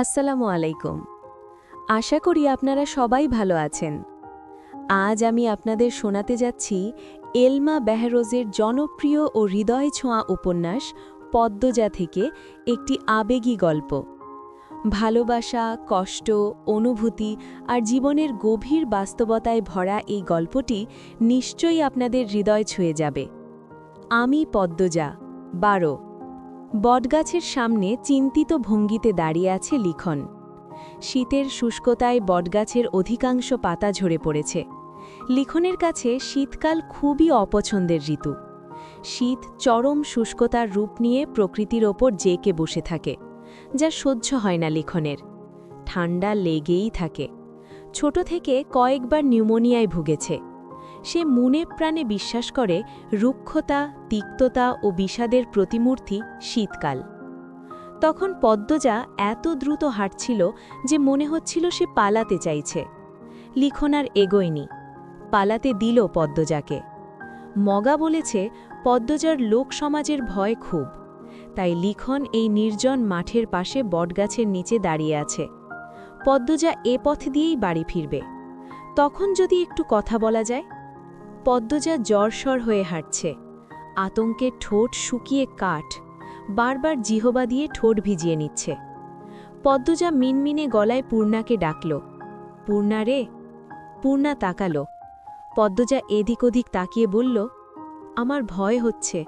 আসসালামু আলাইকুম। আশা করি আপনারা সবাই ভালো আছেন। আজ আমি আপনাদের শোনাতে যাচ্ছি এলমা বেহরোজের জনপ্রিয় ও হৃদয় ছোঁয়া উপন্যাস পদ্মজা থেকে একটি আবেগী গল্প। ভালোবাসা, কষ্ট, অনুভূতি আর জীবনের গভীর বাস্তবতায় ভরা এই গল্পটি নিশ্চয়ই আপনাদের হৃদয় ছুঁয়ে যাবে। আমি পদ্মজা, 12। বটগাছের সামনে চিন্তিত ভঙ্গিতে দাঁড়িয়ে আছে লিখন। শীতের শুষ্কতায় বটগাছের অধিকাংশ পাতা ঝরে পড়েছে। লিখনের কাছে শীতকাল খুবই অপছন্দের ঋতু। শীত চরম শুষ্কতার রূপ নিয়ে প্রকৃতির ওপর জেকে বসে থাকে, যা সহ্য হয় না লিখনের। ঠান্ডা লেগেই থাকে। ছোট থেকে কয়েকবার নিউমোনিয়ায় ভুগেছে। সে মনে প্রাণে বিশ্বাস করে রুক্ষতা, তিক্ততা ও বিষাদের প্রতিমূর্তি শীতকাল। তখন পদ্মজা এত দ্রুত হাঁটছিল যে মনে হচ্ছিল সে পালাতে চাইছে। লিখন আর এগোয়নি। পালাতে দিল পদ্মজাকে। মগা বলেছে পদ্মজার লোকসমাজের ভয় খুব, তাই লিখন এই নির্জন মাঠের পাশে বটগাছের নিচে দাঁড়িয়ে আছে। পদ্মজা এ পথ দিয়েই বাড়ি ফিরবে। তখন যদি একটু কথা বলা যায়। পদ্মজা জ্বরসর হয়ে হাঁটছে। আতঙ্কে ঠোঁট শুকিয়ে কাঠ, বারবার জিহবা দিয়ে ঠোঁট ভিজিয়ে নিচ্ছে। পদ্মজা মিনমিনে গলায় পূর্ণাকে ডাকল, পূর্ণা রে। পূর্ণা তাকাল। পদ্মজা এদিক ওদিক তাকিয়ে বলল, আমার ভয় হচ্ছে,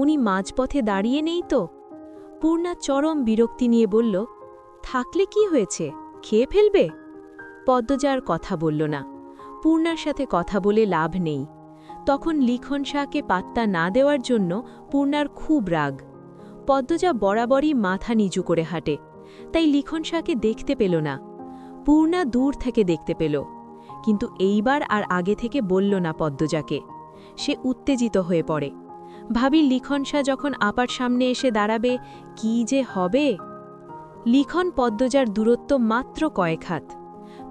উনি মাঝপথে দাঁড়িয়ে নেই তো? পূর্ণা চরম বিরক্তি নিয়ে বলল, থাকলে কি হয়েছে, খেয়ে ফেলবে? পদ্মজা আর কথা বলল না। পূর্ণার সাথে কথা বলে লাভ নেই। তখন লিখন শাহকে পাত্তা না দেওয়ার জন্য পূর্ণার খুব রাগ। পদ্মজা বরাবরই মাথা নিচু করে হাঁটে, তাই লিখন শাহকে দেখতে পেল না। পূর্ণা দূর থেকে দেখতে পেল, কিন্তু এইবার আর আগে থেকে বলল না পদ্মজাকে। সে উত্তেজিত হয়ে পড়ে। ভাবি লিখন শাহ যখন আপার সামনে এসে দাঁড়াবে, কি যে হবে। লিখন পদ্মজার দূরত্ব মাত্র কয়েক হাত।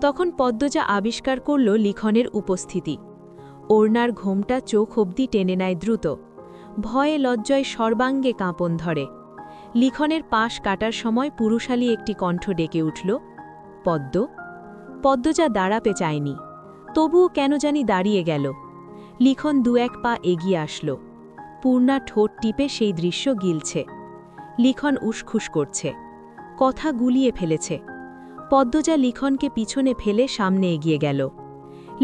তখন পদ্মজা আবিষ্কার করল লিখনের উপস্থিতি। ওড়নার ঘোমটা চোখ অবধি টেনে নেয় দ্রুত। ভয়ে লজ্জায় সর্বাঙ্গে কাঁপন ধরে। লিখনের পাশ কাটার সময় পুরুষালী একটি কণ্ঠ ডেকে উঠল, পদ্ম। পদ্মজা দাঁড়াতে চায়নি, তবুও কেন জানি দাঁড়িয়ে গেল। লিখন দু এক পা এগিয়ে আসল। পূর্ণা ঠোঁট টিপে সেই দৃশ্য গিলছে। লিখন উসখুস করছে, কথা গুলিয়ে ফেলেছে। পদ্মজা লিখনকে পিছনে ফেলে সামনে এগিয়ে গেল।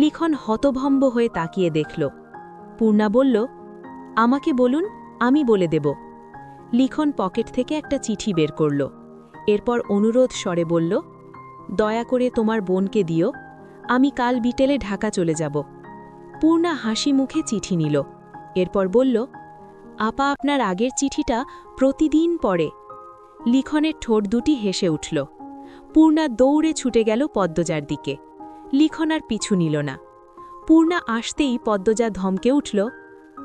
লিখন হতভম্ব হয়ে তাকিয়ে দেখল। পূর্ণা বলল, আমাকে বলুন, আমি বলে দেব। লিখন পকেট থেকে একটা চিঠি বের করল। এরপর অনুরোধ স্বরে বলল, দয়া করে তোমার বোনকে দিও, আমি কাল বিকেলে ঢাকা চলে যাব। পূর্ণা হাসি মুখে চিঠি নিল। এরপর বলল, আপা আপনার আগের চিঠিটা প্রতিদিন পড়ে। লিখনের ঠোঁট দুটি হেসে উঠল। পূর্ণা দৌড়ে ছুটে গেল পদ্মজার দিকে। লিখন আর পিছু নিল না। পূর্ণা আসতেই পদ্মজা ধমকে উঠল,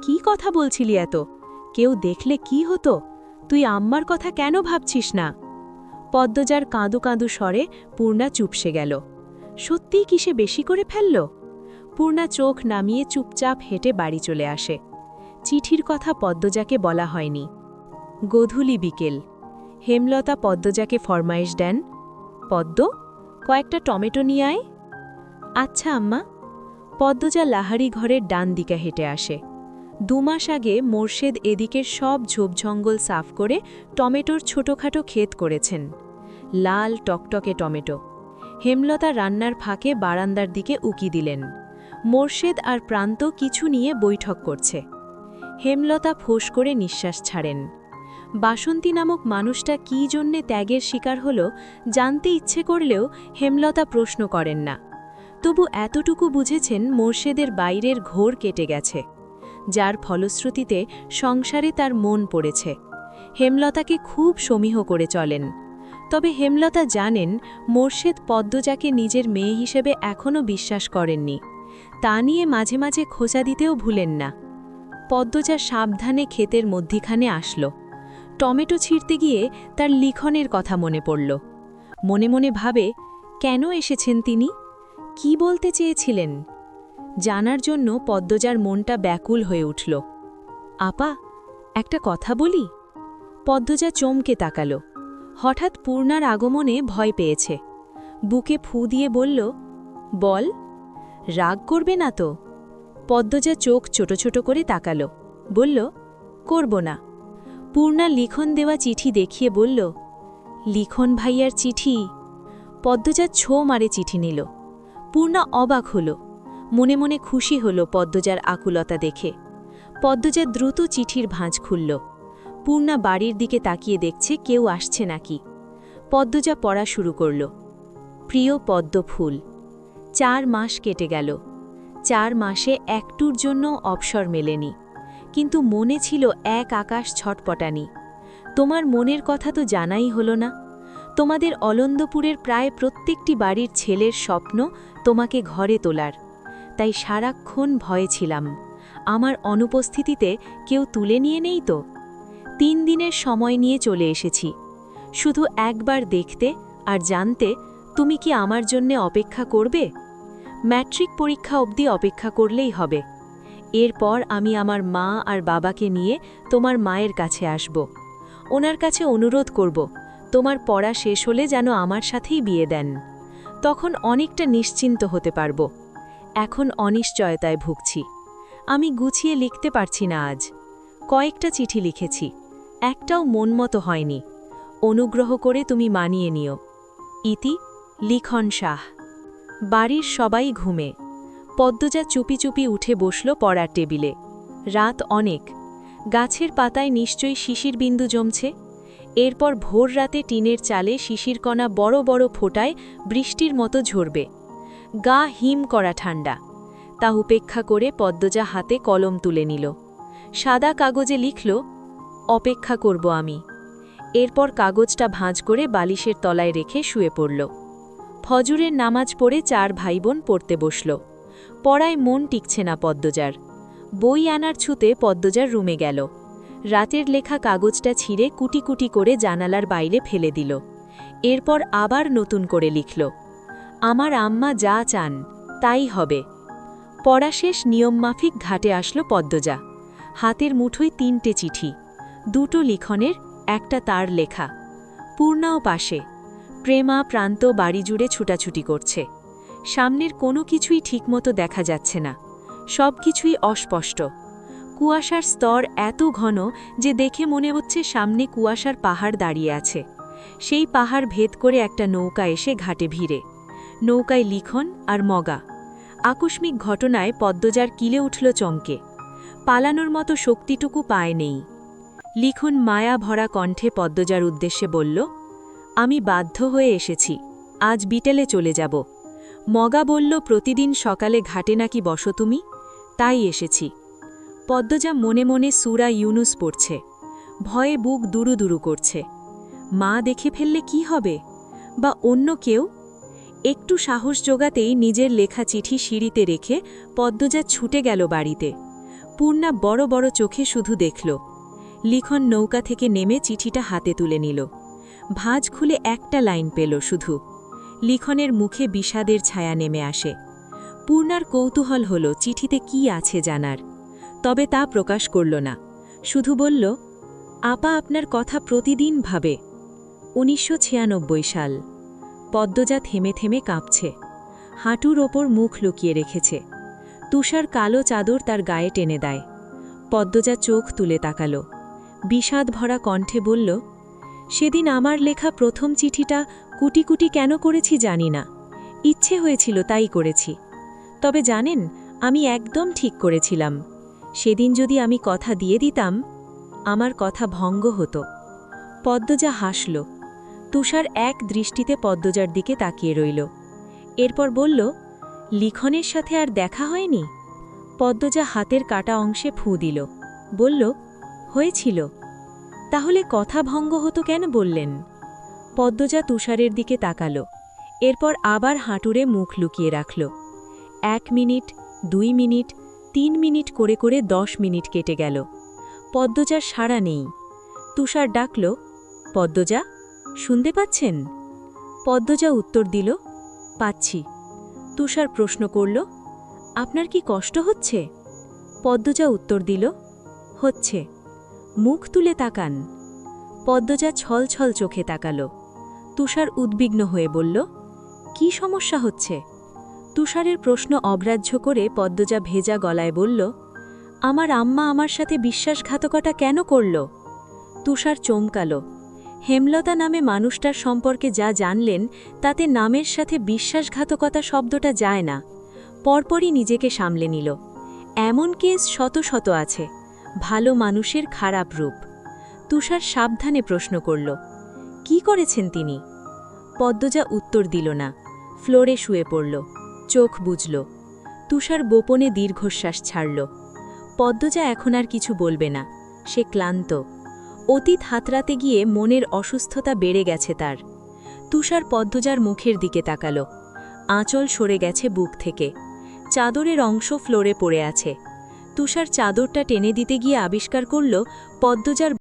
কি কথা বলছিলি এত? কেউ দেখলে কি হতো? তুই আম্মার কথা কেন ভাবছিস না? পদ্মজার কাঁদু কাঁদু স্বরে পূর্ণা চুপসে গেল। সত্যিই কি সে বেশি করে ফেলল? পূর্ণা চোখ নামিয়ে চুপচাপ হেঁটে বাড়ি চলে আসে। চিঠির কথা পদ্মজাকে বলা হয়নি। গধূলি বিকেল। হেমলতা পদ্মজাকে ফরমাইশ দেন, পদ্ম, কয়েকটা টমেটো নিয়ে আয়। আচ্ছা আম্মা। পদ্মজা লাহারি ঘরের ডান দিকে হেঁটে আসে। 2 মাস আগে মোর্শেদ এদিকের সব ঝোপঝঙ্গল সাফ করে টমেটোর ছোটখাটো ক্ষেত করেছেন। লাল টকটকে টমেটো। হেমলতা রান্নার ফাঁকে বারান্দার দিকে উকি দিলেন। মোর্শেদ আর প্রান্ত কিছু নিয়ে বৈঠক করছে। হেমলতা ফোঁস করে নিঃশ্বাস ছাড়েন। বাসন্তী নামক মানুষটা কী জন্যে ত্যাগের শিকার হল জানতে ইচ্ছে করলেও হেমলতা প্রশ্ন করেন না। তবু এতটুকু বুঝেছেন মোর্শেদের বাইরের ঘোর কেটে গেছে, যার ফলশ্রুতিতে সংসারে তার মন পড়েছে। হেমলতাকে খুব সমীহ করে চলেন। তবে হেমলতা জানেন মোর্শেদ পদ্মজাকে নিজের মেয়ে হিসেবে এখনও বিশ্বাস করেননি। তা নিয়ে মাঝে মাঝে খোঁচা দিতেও ভুলেন না। পদ্মজা সাবধানে ক্ষেতের মধ্যিখানে আসল। টমেটো ছিঁড়তে গিয়ে তার লিখনের কথা মনে পড়ল। মনে মনে ভাবে, কেন এসেছেন তিনি? কি বলতে চেয়েছিলেন? জানার জন্য পদ্মজার মনটা ব্যাকুল হয়ে উঠল। আপা, একটা কথা বলি? পদ্মজা চমকে তাকাল। হঠাৎ পূর্ণার আগমনে ভয় পেয়েছে। বুকে ফু দিয়ে বলল, বল, রাগ করবে না তো? পদ্মজা চোখ ছোট ছোট করে তাকালো, বলল, করব না। পূর্ণা লিখন দেওয়া চিঠি দেখিয়ে বলল, লিখন ভাইয়ার চিঠি। পদ্মজা ছো মারে চিঠি নিল। পূর্ণা অবাক হল, মনে মনে খুশি হল পদ্মজার আকুলতা দেখে। পদ্মজা দ্রুত চিঠির ভাঁজ খুলল। পূর্ণা বাড়ির দিকে তাকিয়ে দেখছে কেউ আসছে নাকি। পদ্মজা পড়া শুরু করল। প্রিয় পদ্ম ফুল, 4 মাস কেটে গেল। 4 মাসে একটুর জন্য অবসর মেলেনি, কিন্তু মনে ছিল এক আকাশ ছটপটানি। তোমার মনের কথা তো জানাই হলো না। তোমাদের অলন্দপুরের প্রায় প্রত্যেকটি বাড়ির ছেলের স্বপ্ন তোমাকে ঘরে তোলার, তাই সারাক্ষণ ভয়ে ছিলাম আমার অনুপস্থিতিতে কেউ তুলে নিয়ে নেই তো। 3 দিনের সময় নিয়ে চলে এসেছি, শুধু একবার দেখতে আর জানতে তুমি কি আমার জন্যে অপেক্ষা করবে। ম্যাট্রিক পরীক্ষা অবধি অপেক্ষা করলেই হবে। এরপর আমি আমার মা আর বাবাকে নিয়ে তোমার মায়ের কাছে আসব। ওনার কাছে অনুরোধ করব তোমার পড়া শেষ হলে যেন আমার সাথেই বিয়ে দেন। তখন অনেকটা নিশ্চিন্ত হতে পারব। এখন অনিশ্চয়তায় ভুগছি। আমি গুছিয়ে লিখতে পারছি না আজ। কয়েকটা চিঠি লিখেছি, একটাও মনমতো হয়নি। অনুগ্রহ করে তুমি মানিয়ে নিও। ইতি, লিখন শাহ। বাড়ির সবাই ঘুমে। পদ্মজা চুপি চুপি উঠে বসল পড়ার টেবিলে। রাত অনেক। গাছের পাতায় নিশ্চয়ই শিশির বিন্দু জমছে। এরপর ভোর রাতে টিনের চালে শিশিরকণা বড় বড় ফোঁটায় বৃষ্টির মতো ঝরবে। গা হিম করা ঠান্ডা। তা উপেক্ষা করে পদ্মজা হাতে কলম তুলে নিল। সাদা কাগজে লিখল, অপেক্ষা করব আমি। এরপর কাগজটা ভাঁজ করে বালিশের তলায় রেখে শুয়ে পড়ল। ফজরের নামাজ পড়ে 4 ভাইবোন পড়তে বসল। পড়ায় মন টিকছে না পদ্মজার। বই আনার ছুতে পদ্মজার রুমে গেল। রাতের লেখা কাগজটা ছিঁড়ে কুটি কুটি করে জানালার বাইরে ফেলে দিল। এরপর আবার নতুন করে লিখল, আমার আম্মা যা চান তাই হবে। পড়া শেষ নিয়মমাফিক ঘাটে আসলো পদ্মজা। হাতের মুঠোয় 3টে চিঠি, 2টো লিখনের, একটা তার লেখা। পূর্ণাও পাশে। প্রেমা প্রান্ত বাড়ি জুড়ে ছুটাছুটি করছে। সামনের কোনো কিছুই ঠিকমতো দেখা যাচ্ছে না, সব কিছুই অস্পষ্ট। কুয়াশার স্তর এত ঘন যে দেখে মনে হচ্ছে সামনে কুয়াশার পাহাড় দাঁড়িয়ে আছে। সেই পাহাড় ভেদ করে একটা নৌকা এসে ঘাটে ভিড়ে। নৌকায় লিখন আর মগা। আকস্মিক ঘটনায় পদ্মজার কিলে উঠল চমকে। পালানোর মতো শক্তিটুকু পায় নেই। লিখন মায়া ভরা কণ্ঠে পদ্মজার উদ্দেশ্যে বলল, আমি বাধ্য হয়ে এসেছি, আজ বিকেলে চলে যাব। মগা বলল, প্রতিদিন সকালে ঘাটে নাকি বসো তুমি, তাই এসেছি। পদ্মজা মনে মনে সূরা ইউনুস পড়ছে। ভয়ে বুক দুরু দুরু করছে। মা দেখে ফেললে কি হবে, বা অন্য কেউ? একটু সাহস জোগাতেই নিজের লেখা চিঠি সিঁড়িতে রেখে পদ্মজা ছুটে গেল বাড়িতে। পূর্ণা বড় বড় চোখে শুধু দেখল। লিখন নৌকা থেকে নেমে চিঠিটা হাতে তুলে নিল। ভাঁজ খুলে একটা লাইন পেল শুধু। লিখনের মুখে বিষাদের ছায়া নেমে আসে। পূর্ণার কৌতূহল হল চিঠিতে কি আছে জানার, তবে তা প্রকাশ করল না। শুধু বলল, আপা আপনার কথা প্রতিদিন ভাবে। 1996 সাল। পদ্মজা থেমে থেমে কাঁপছে। হাঁটুর ওপর মুখ লুকিয়ে রেখেছে। তুষার কালো চাদর তার গায়ে টেনে দেয়। পদ্মজা চোখ তুলে তাকাল। বিষাদ ভরা কণ্ঠে বলল, সেদিন আমার লেখা প্রথম চিঠিটা কুটি কুটি কেন করেছি জানি না। ইচ্ছে হয়েছিল তাই করেছি। তবে জানেন, আমি একদম ঠিক করেছিলাম। সেদিন যদি আমি কথা দিয়ে দিতাম, আমার কথা ভঙ্গ হতো। পদ্মজা হাসল। তুষার এক দৃষ্টিতে পদ্মজার দিকে তাকিয়ে রইল। এরপর বলল, লিখনের সাথে আর দেখা হয়নি? পদ্মজা হাতের কাটা অংশে ফু দিল। বলল, হয়েছিল। তাহলে কথা ভঙ্গ হতো কেন বললেন? পদ্মজা তুষারের দিকে তাকালো। এরপর আবার হাঁটুরে মুখ লুকিয়ে রাখল। 1 মিনিট, 2 মিনিট, 3 মিনিট করে করে 10 মিনিট কেটে গেল। পদ্মজার সাড়া নেই। তুষার ডাকল, পদ্মজা, শুনতে পাচ্ছেন? পদ্মজা উত্তর দিল, পাচ্ছি। তুষার প্রশ্ন করল, আপনার কি কষ্ট হচ্ছে? পদ্মজা উত্তর দিল, হচ্ছে। মুখ তুলে তাকান। পদ্মজা ছলছল চোখে তাকাল। তুষার উদ্বিগ্ন হয়ে বলল, কি সমস্যা হচ্ছে? তুষারের প্রশ্ন অগ্রাহ্য করে পদ্মজা ভেজা গলায় বলল, আমার আম্মা আমার সাথে বিশ্বাসঘাতকতা কেন করল? তুষার চমকাল। হেমলতা নামে মানুষটার সম্পর্কে যা জানলেন তাতে নামের সাথে বিশ্বাসঘাতকতা শব্দটা যায় না। পরপরই নিজেকে সামলে নিল। এমন কেস শত শত আছে, ভালো মানুষের খারাপ রূপ। তুষার সাবধানে প্রশ্ন করল, কি করেছেন তিনি? পদ্মজা উত্তর দিল না, ফ্লোরে শুয়ে পড়ল, চোখ বুজল। তুষার গোপনে দীর্ঘশ্বাস ছাড়ল। পদ্মজা এখন আর কিছু বলবে না, সে ক্লান্ত। অতীত হাতড়াতে গিয়ে মনের অসুস্থতা বেড়ে গেছে তার। তুষার পদ্মজার মুখের দিকে তাকাল। আঁচল সরে গেছে বুক থেকে, চাদরের অংশ ফ্লোরে পড়ে আছে। তুষার চাদরটা টেনে দিতে গিয়ে আবিষ্কার করল পদ্মজার